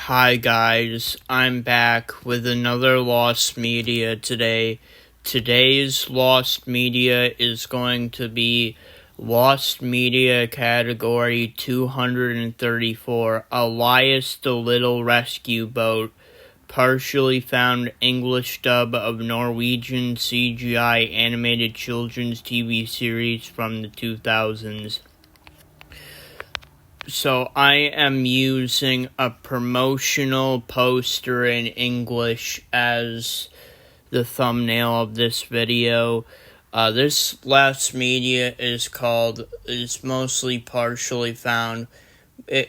Hi guys, I'm back with another Lost Media today. Today's Lost Media is going to be Lost Media category 234, Elias the Little Rescue Boat, partially found English dub of Norwegian CGI animated children's TV series from the 2000s. So I am using a promotional poster in English as the thumbnail of this video. This Lost Media is mostly partially found.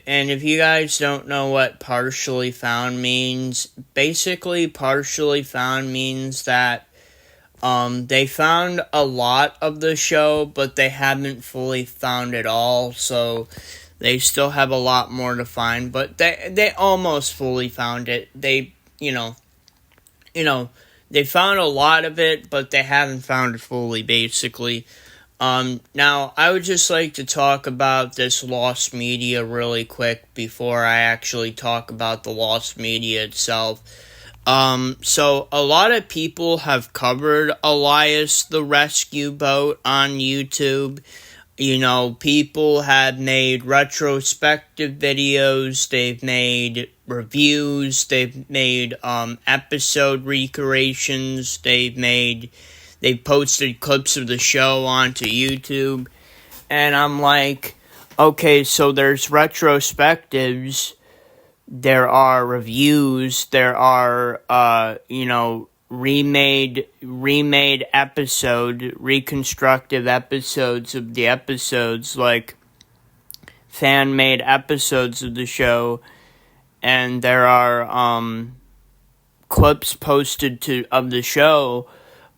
And if you guys don't know what partially found means, basically partially found means that they found a lot of the show, but they haven't fully found it all, so they still have a lot more to find, but they almost fully found it. They found a lot of it, but they haven't found it fully, basically. Now, I would just like to talk about this Lost Media really quick before I actually talk about the Lost Media itself. So a lot of people have covered Elias the Rescue Boat on YouTube. People have made retrospective videos, they've made reviews, they've made episode recreations, they've posted clips of the show onto YouTube, and I'm like, okay, so there's retrospectives, there are reviews, there are, remade reconstructive episodes of the episodes, like fan-made episodes of the show, and there are clips posted of the show,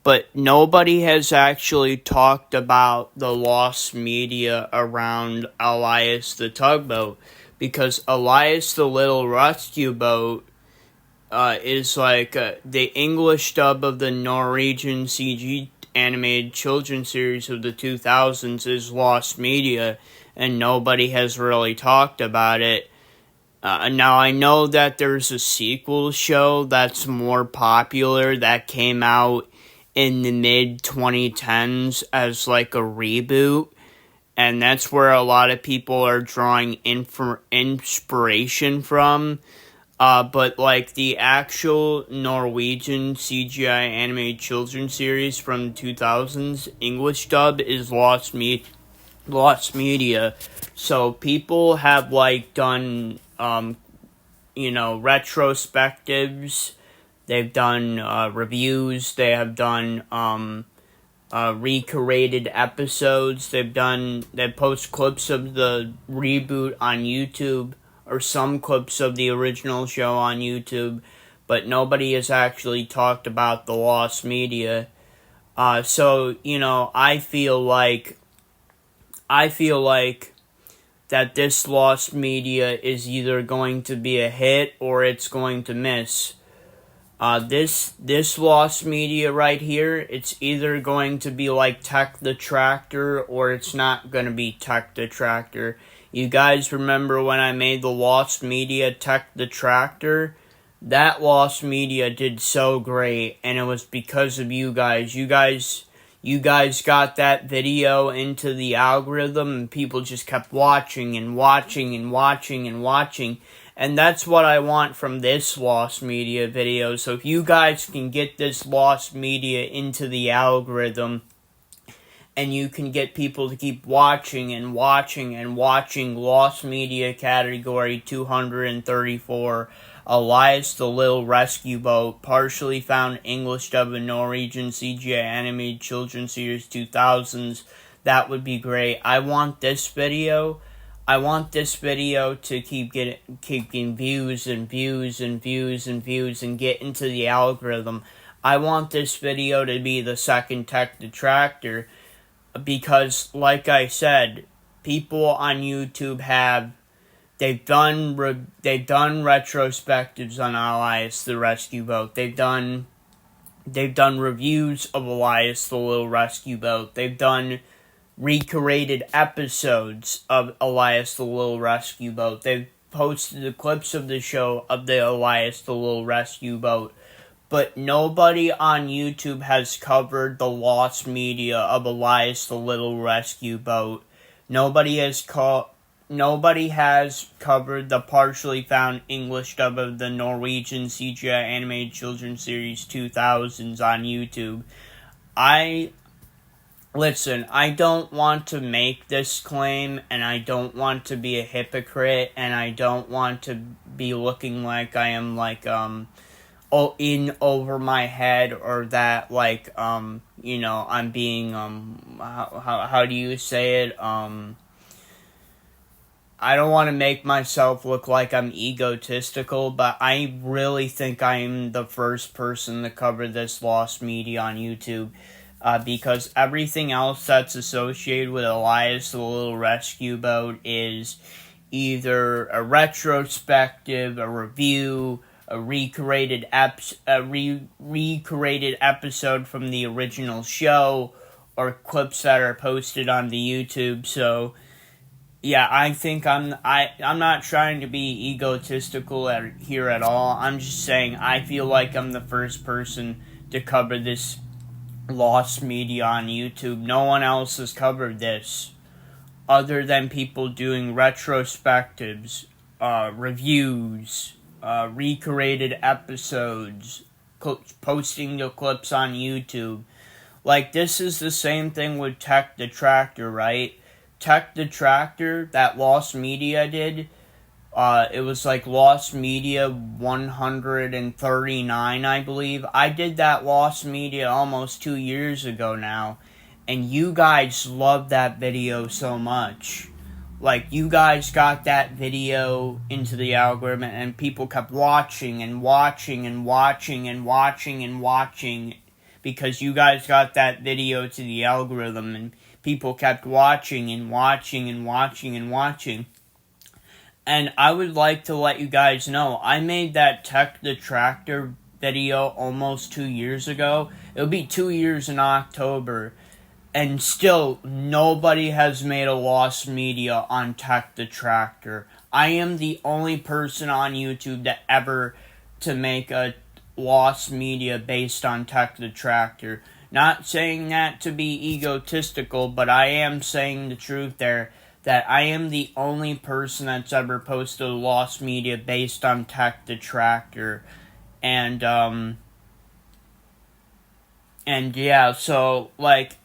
but nobody has actually talked about the Lost Media around Elias the Tugboat, because Elias the Little Rescue Boat is like the English dub of the Norwegian CG animated children's series of the 2000s is Lost Media, and nobody has really talked about it. Now, I know that there's a sequel show that's more popular that came out in the mid-2010s as like a reboot, and that's where a lot of people are drawing inspiration from. But like the actual Norwegian CGI animated children's series from the 2000s, English dub is Lost Media. So people have like done, retrospectives. They've done reviews. They have done recreated episodes. They post clips of the reboot on YouTube, or some clips of the original show on YouTube, but nobody has actually talked about the Lost Media. So, I feel like that this Lost Media is either going to be a hit or it's going to miss. This Lost Media right here, it's either going to be like Tech the Tractor or it's not going to be Tech the Tractor. You guys remember when I made the Lost Media Tech the Tractor? That Lost Media did so great, and it was because of you guys. You guys got that video into the algorithm, and people just kept watching and watching and watching and watching. And that's what I want from this Lost Media video. So if you guys can get this Lost Media into the algorithm, and you can get people to keep watching and watching and watching Lost Media category 234, Elias the Little Rescue Boat, partially found English dub of Norwegian CGI animated children's series 2000s, that would be great. I want this video to keep getting views and views and views and views and get into the algorithm. I want this video to be the second Tech the Tractor, because, like I said, people on YouTube they've done retrospectives on Elias the Rescue Boat. They've done reviews of Elias the Little Rescue Boat. They've done recreated episodes of Elias the Little Rescue Boat. They've posted the clips of the show of the Elias the Little Rescue Boat, but nobody on YouTube has covered the lost media of Elias the Little Rescue Boat. Nobody has covered the partially found English dub of the Norwegian CGI animated children's series 2000s on YouTube. Listen, I don't want to make this claim, and I don't want to be a hypocrite, and I don't want to be looking like I am, like, in over my head, or that, like, I'm being, how do you say it, I don't want to make myself look like I'm egotistical, but I really think I am the first person to cover this lost media on YouTube. Because everything else that's associated with Elias the Little Rescue Boat is either a retrospective, a review, a recreated episode from the original show, or clips that are posted on the YouTube. So, yeah, I think I'm not trying to be egotistical here at all. I'm just saying I feel like I'm the first person to cover this lost media on YouTube. No one else has covered this other than people doing retrospectives, reviews, recreated episodes, posting the clips on YouTube. Like, this is the same thing with Tech the Tractor, right? Tech the Tractor, that lost media did, it was like Lost Media 139, I believe. I did that Lost Media almost 2 years ago now, and you guys loved that video so much. Like, you guys got that video into the algorithm, and people kept watching and watching and watching and watching and watching, because you guys got that video to the algorithm, and people kept watching and watching and watching and watching. And I would like to let you guys know, I made that Tech the Tractor video almost 2 years ago. It'll be 2 years in October. And still, nobody has made a lost media on Tech the Tractor. I am the only person on YouTube that ever to make a lost media based on Tech the Tractor. Not saying that to be egotistical, but I am saying the truth there. That I am the only person that's ever posted a lost media based on Tech the Tractor. And yeah, so, like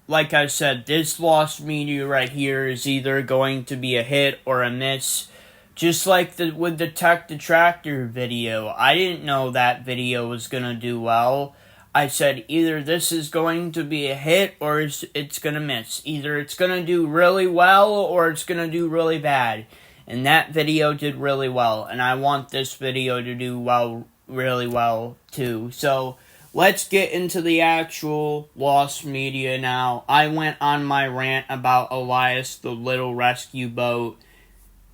I said, this lost media right here is either going to be a hit or a miss. Just like with the Tech the Tractor video. I didn't know that video was gonna do well. I said either this is going to be a hit or it's going to miss. Either it's going to do really well or it's going to do really bad. And that video did really well. And I want this video to do really well too. So let's get into the actual lost media now. I went on my rant about Elias the Little Rescue Boat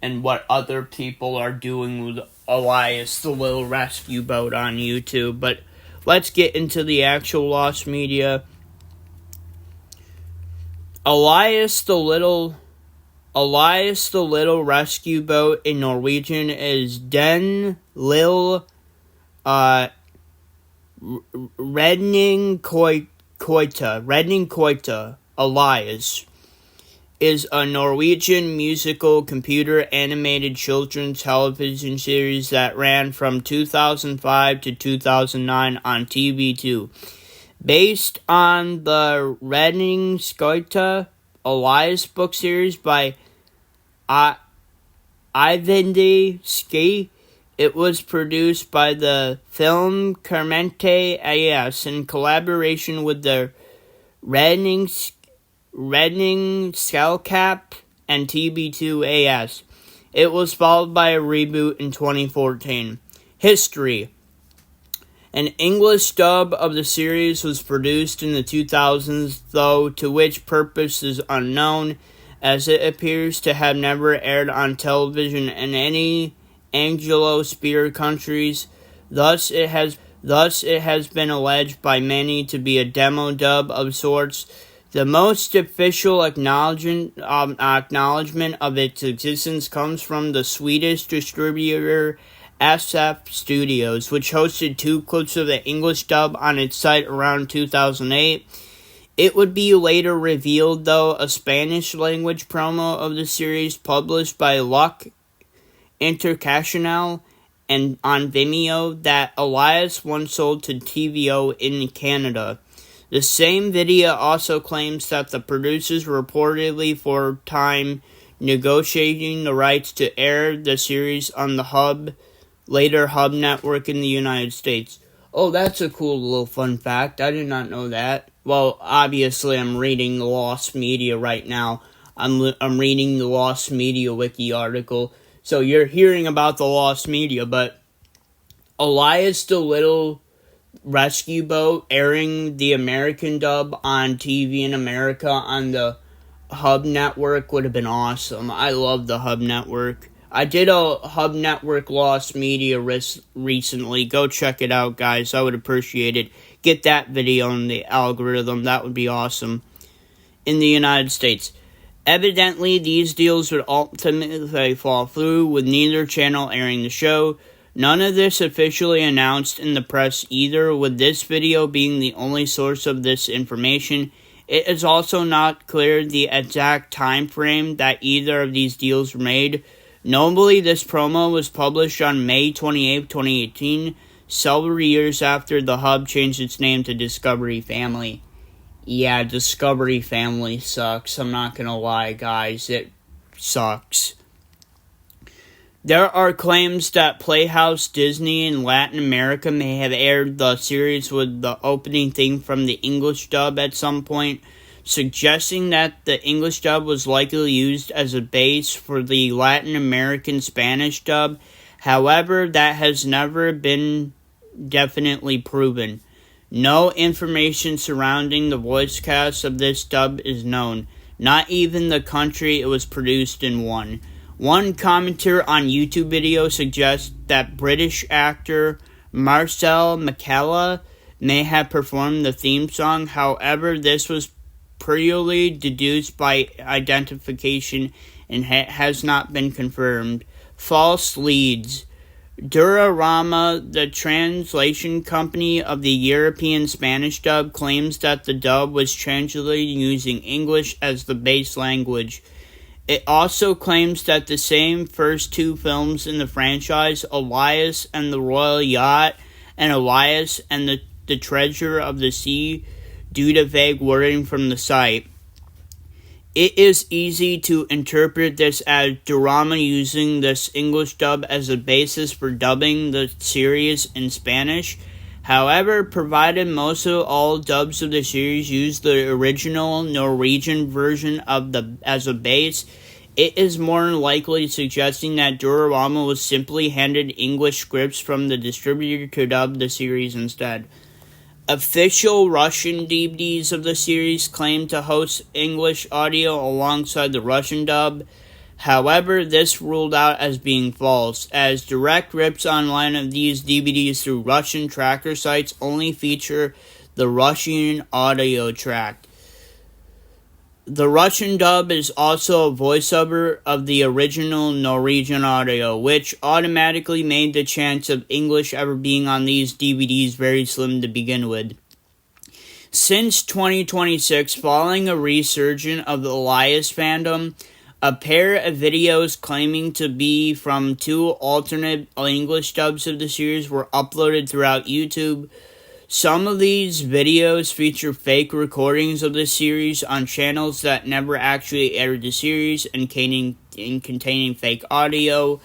and what other people are doing with Elias the Little Rescue Boat on YouTube. But let's get into the actual lost media. Elias the Little Rescue Boat in Norwegian is Den Lille Redningskøyta. Elias is a Norwegian musical computer animated children's television series that ran from 2005 to 2009 on TV2. Based on the Redningskøyta Elias book series by Eyvind Ski, it was produced by the film Kermente Elias in collaboration with the Redningsselskap and TB2AS. It was followed by a reboot in 2014. History. An English dub of the series was produced in the 2000s, though to which purpose is unknown, as it appears to have never aired on television in any Anglo-speaking countries. Thus it has been alleged by many to be a demo dub of sorts. The most official acknowledgement of its existence comes from the Swedish distributor SF Studios, which hosted 2 clips of the English dub on its site around 2008. It would be later revealed, though, a Spanish-language promo of the series published by Luck International and on Vimeo that Elias once sold to TVO in Canada. The same video also claims that the producers were reportedly for time negotiating the rights to air the series on the later Hub network in the United States. Oh, that's a cool little fun fact. I did not know that. Well, obviously I'm reading the Lost Media right now. I'm reading the Lost Media wiki article. So you're hearing about the Lost Media, but Elias the Little Rescue Boat airing the American dub on TV in America on the Hub network would have been awesome. I love the Hub network. I did a Hub network Lost Media recently. Go check it out, guys. I would appreciate it. Get that video on the algorithm. That would be awesome. In the United States. Evidently, these deals would ultimately fall through, with neither channel airing the show. None of this officially announced in the press either, with this video being the only source of this information. It is also not clear the exact time frame that either of these deals were made. Notably, this promo was published on May 28, 2018, several years after the Hub changed its name to Discovery Family. Yeah, Discovery Family sucks. I'm not gonna lie, guys. It sucks. There are claims that Playhouse Disney in Latin America may have aired the series with the opening theme from the English dub at some point, suggesting that the English dub was likely used as a base for the Latin American Spanish dub. However, that has never been definitely proven. No information surrounding the voice cast of this dub is known, not even the country it was produced in. One commenter on YouTube video suggests that British actor Marcel McCalla may have performed the theme song. However, this was purely deduced by identification and has not been confirmed. False leads. Durarama, the translation company of the European Spanish dub, claims that the dub was translated using English as the base language. It also claims that the same first 2 films in the franchise, Elias and the Royal Yacht, and Elias and the Treasure of the Sea, due to vague wording from the site. It is easy to interpret this as Durama using this English dub as a basis for dubbing the series in Spanish. However, provided most of all dubs of the series use the original Norwegian version as a base, it is more likely suggesting that Durarama was simply handed English scripts from the distributor to dub the series instead. Official Russian DVDs of the series claim to host English audio alongside the Russian dub. However, this ruled out as being false, as direct rips online of these DVDs through Russian tracker sites only feature the Russian audio track. The Russian dub is also a voiceover of the original Norwegian audio, which automatically made the chance of English ever being on these DVDs very slim to begin with. Since 2026, following a resurgence of the Elias fandom, a pair of videos claiming to be from 2 alternate English dubs of the series were uploaded throughout YouTube. Some of these videos feature fake recordings of the series on channels that never actually aired the series and containing fake audio.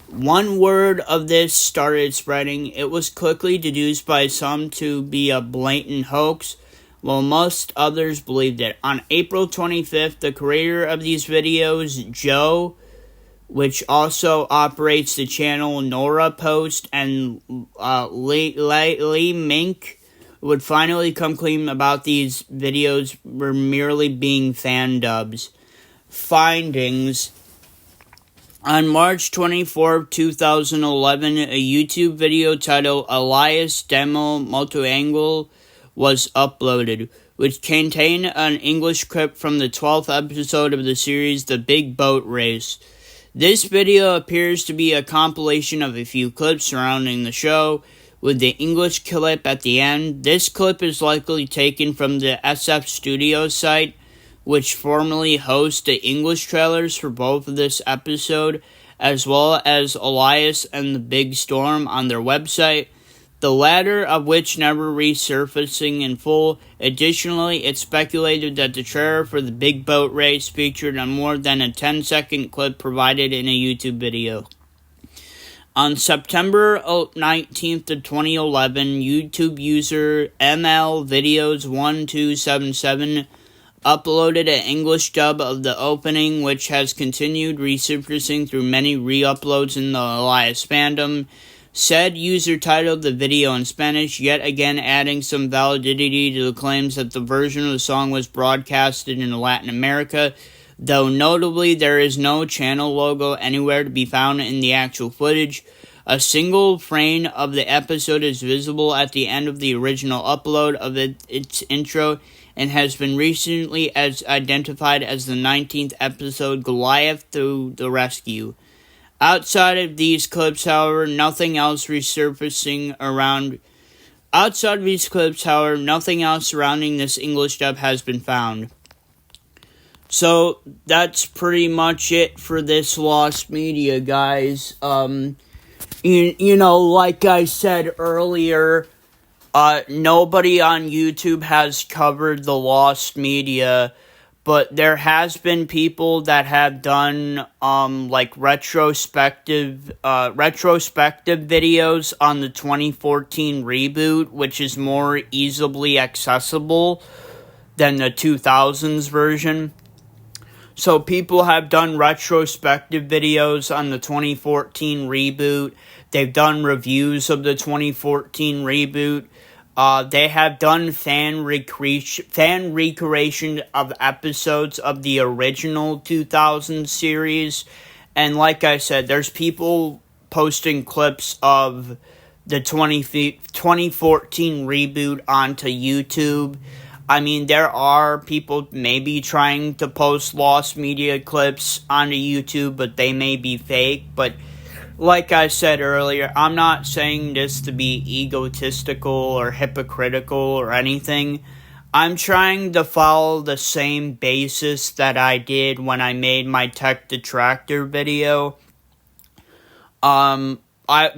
One word of this started spreading. It was quickly deduced by some to be a blatant hoax, while most others believed it. On April 25th, the creator of these videos, Joe, which also operates the channel Nora Post, and Lee Mink, would finally come clean about these videos were merely being fan dubs. Findings. On March 24, 2011, a YouTube video titled Elias Demo Multi-Angle was uploaded, which contain an English clip from the 12th episode of the series, The Big Boat Race. This video appears to be a compilation of a few clips surrounding the show, with the English clip at the end. This clip is likely taken from the SF Studios site, which formerly hosts the English trailers for both of this episode, as well as Elias and the Big Storm on their website, the latter of which never resurfacing in full. Additionally, it's speculated that the trailer for the Big Boat Race featured on more than a 10-second clip provided in a YouTube video. On September 19th of 2011, YouTube user MLVideos1277 uploaded an English dub of the opening, which has continued resurfacing through many re-uploads in the Elias fandom. Said user titled the video in Spanish, yet again adding some validity to the claims that the version of the song was broadcasted in Latin America, though notably there is no channel logo anywhere to be found in the actual footage. A single frame of the episode is visible at the end of the original upload of its intro, and has been recently identified as the 19th episode, Goliath to the Rescue. Outside of these clips, however, nothing else surrounding this English dub has been found. So, that's pretty much it for this Lost Media, guys. Like I said earlier, nobody on YouTube has covered the Lost Media, but there has been people that have done retrospective videos on the 2014 reboot, which is more easily accessible than the 2000s version. So people have done retrospective videos on the 2014 reboot. They've done reviews of the 2014 reboot. They have done fan recreation of episodes of the original 2000 series. And like I said, there's people posting clips of the 2014 reboot onto YouTube. I mean, there are people maybe trying to post Lost Media clips onto YouTube, but they may be fake. But like I said earlier, I'm not saying this to be egotistical or hypocritical or anything. I'm trying to follow the same basis that I did when I made my Tech Detractor video.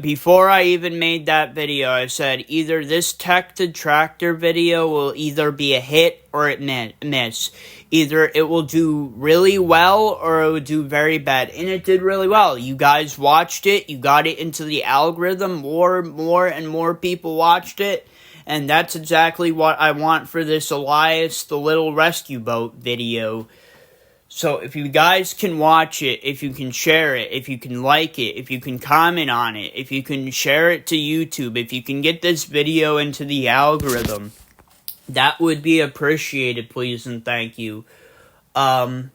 Before I even made that video, I said either this Tech Detractor video will either be a hit or it miss. Either it will do really well or it will do very bad. And it did really well. You guys watched it. You got it into the algorithm. More and more people watched it. And that's exactly what I want for this Elias the Little Rescue Boat video. So if you guys can watch it, if you can share it, if you can like it, if you can comment on it, if you can share it to YouTube, if you can get this video into the algorithm, that would be appreciated, please and thank you. But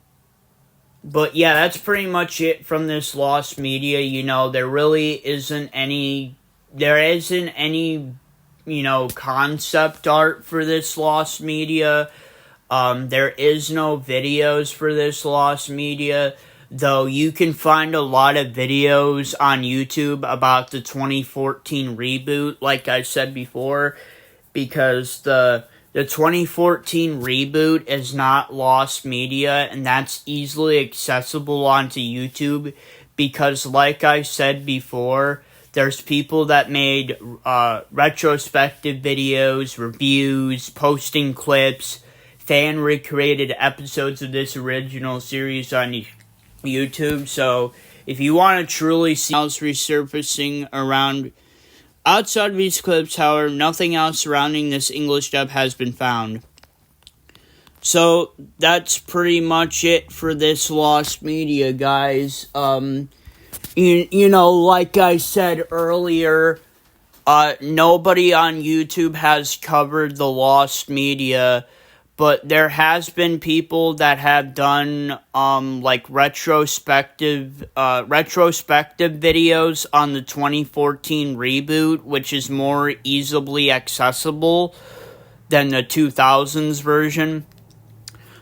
yeah, that's pretty much it from this Lost Media. There really isn't any, concept art for this Lost Media. There is no videos for this Lost Media, though you can find a lot of videos on YouTube about the 2014 reboot, like I said before, because the 2014 reboot is not Lost Media, and that's easily accessible onto YouTube, because like I said before, there's people that made retrospective videos, reviews, posting clips, fan recreated episodes of this original series on YouTube. So if you want to truly see else resurfacing around outside of these clips, however, nothing else surrounding this English dub has been found. So that's pretty much it for this Lost Media, guys. Like I said earlier, nobody on YouTube has covered the Lost Media, but there has been people that have done retrospective videos on the 2014 reboot, which is more easily accessible than the 2000s version.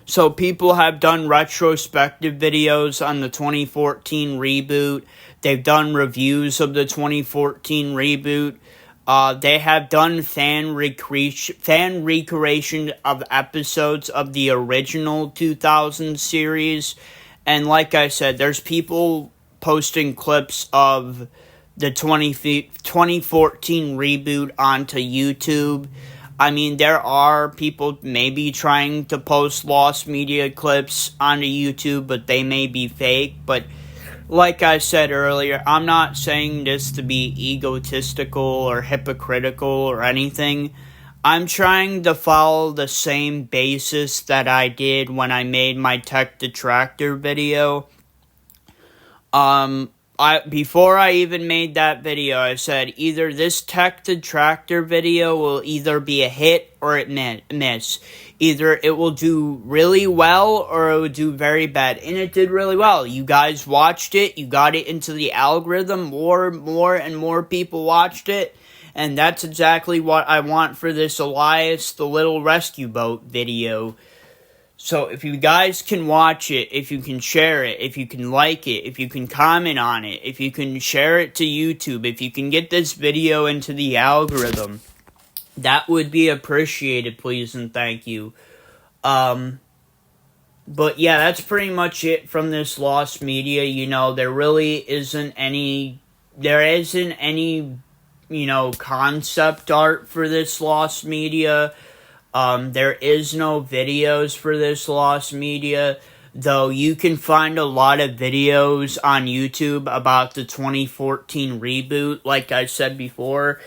So people have done retrospective videos on the 2014 reboot. They've done reviews of the 2014 reboot. They have done fan recreation of episodes of the original 2000 series. And like I said, there's people posting clips of the 2014 reboot onto YouTube. I mean, there are people maybe trying to post lost media clips onto YouTube, but they may be fake. But like I said earlier, I'm not saying this to be egotistical or hypocritical or anything. I'm trying to follow the same basis that I did when I made my Tech Detractor video. Before I even made that video, I said either this Tech Detractor video will either be a hit or it miss. Either it will do really well or it will do very bad. And it did really well. You guys watched it. You got it into the algorithm. More and more people watched it. And that's exactly what I want for this Elias the Little Rescue Boat video. So if you guys can watch it, if you can share it, if you can like it, if you can comment on it, if you can share it to YouTube, if you can get this video into the algorithm, that would be appreciated, please and thank you. But yeah, that's pretty much it from this lost media. You know, there isn't any, concept art for this lost media. There is no videos for this lost media, though you can find a lot of videos on YouTube about the 2014 reboot, like I said before,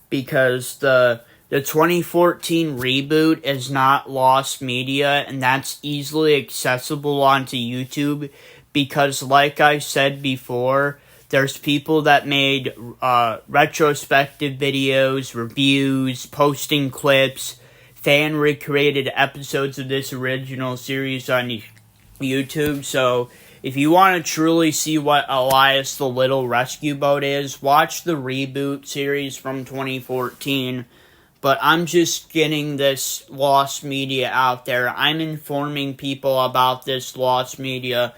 because the 2014 reboot is not lost media, and that's easily accessible onto YouTube, because like I said before, there's people that made retrospective videos, reviews, posting clips, fan recreated episodes of this original series on YouTube. So if you want to truly see what Elias the Little Rescue Boat is, watch the reboot series from 2014. But I'm just getting this lost media out there. I'm informing people about this lost media.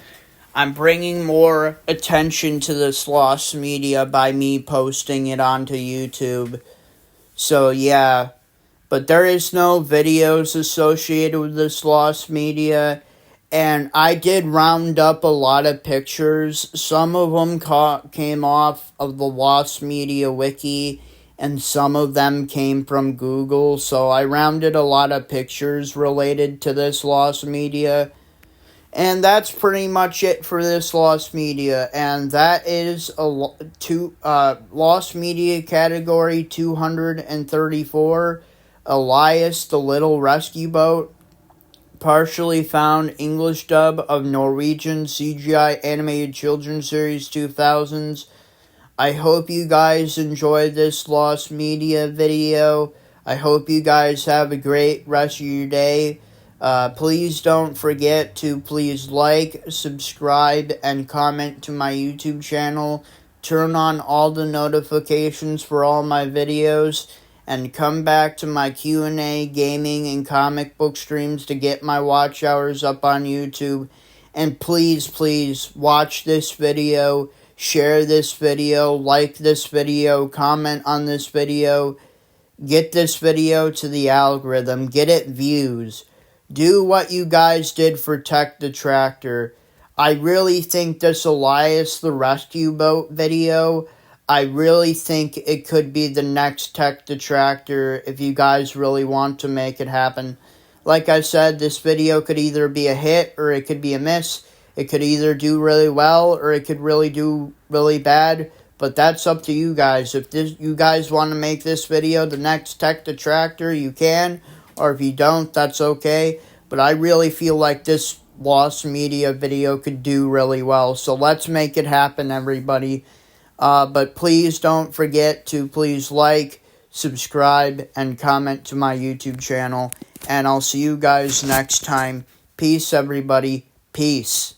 I'm bringing more attention to this lost media by me posting it onto YouTube. So yeah. But there is no videos associated with this lost media. And I did round up a lot of pictures. Some of them came off of the Lost Media Wiki. And some of them came from Google. So I rounded a lot of pictures related to this lost media. And that's pretty much it for this lost media. And that is lost media category 234. Elias the Little Rescue Boat, partially found English dub of Norwegian CGI animated children's series 2000s. I hope you guys enjoyed this lost media video. I hope you guys have a great rest of your day. Please don't forget to please like, subscribe, and comment to my YouTube channel. Turn on all the notifications for all my videos. And come back to my Q&A, gaming, and comic book streams to get my watch hours up on YouTube. And please, watch this video, share this video, like this video, comment on this video. Get this video to the algorithm. Get it views. Do what you guys did for Tech Detractor. I really think this Elias the Rescue Boat video, I really think it could be the next Tech Detractor if you guys really want to make it happen. Like I said, this video could either be a hit or it could be a miss. It could either do really well or it could really do really bad. But that's up to you guys. If you guys want to make this video the next Tech Detractor, you can. Or if you don't, that's okay. But I really feel like this lost media video could do really well. So let's make it happen, everybody. But please don't forget to please like, subscribe, and comment to my YouTube channel. And I'll see you guys next time. Peace, everybody. Peace.